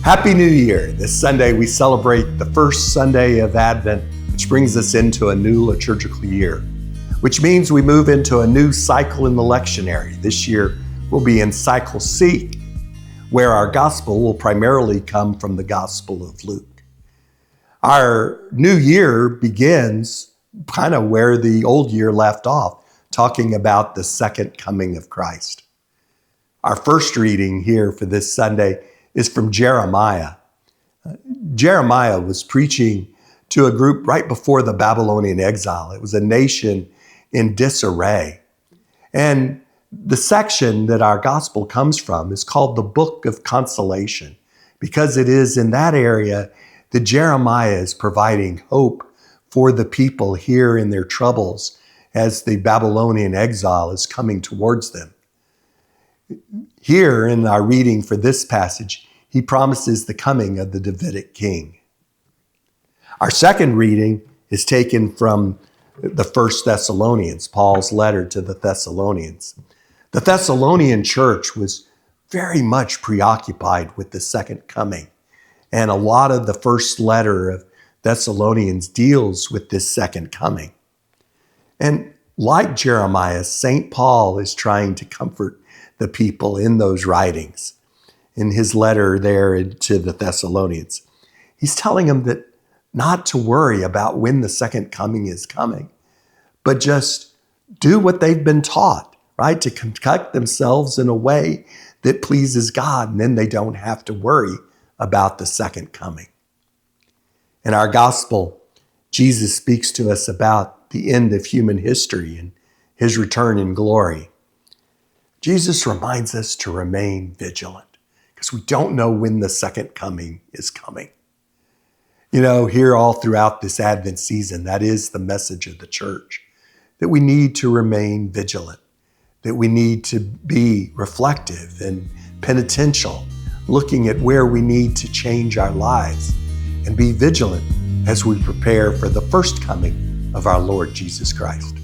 Happy New Year! This Sunday we celebrate the first Sunday of Advent, which brings us into a new liturgical year, which means we move into a new cycle in the lectionary. This year we'll be in cycle C, where our gospel will primarily come from the Gospel of Luke. Our new year begins kind of where the old year left off, talking about the second coming of Christ. Our first reading here for this Sunday is from Jeremiah. Jeremiah was preaching to a group right before the Babylonian exile. It was a nation in disarray. And the section that our gospel comes from is called the Book of Consolation, because it is in that area that Jeremiah is providing hope for the people here in their troubles as the Babylonian exile is coming towards them. Here in our reading for this passage, he promises the coming of the Davidic king. Our second reading is taken from the First Thessalonians, Paul's letter to the Thessalonians. The Thessalonian church was very much preoccupied with the second coming, and a lot of the first letter of Thessalonians deals with this second coming. And like Jeremiah, St. Paul is trying to comfort the people in those writings. In his letter there to the Thessalonians, he's telling them that not to worry about when the second coming is coming, but just do what they've been taught, right? To conduct themselves in a way that pleases God, and then they don't have to worry about the second coming. In our gospel, Jesus speaks to us about the end of human history and his return in glory. Jesus reminds us to remain vigilant, because we don't know when the second coming is coming. You know, here all throughout this Advent season, that is the message of the church, that we need to remain vigilant, that we need to be reflective and penitential, looking at where we need to change our lives and be vigilant as we prepare for the first coming of our Lord Jesus Christ.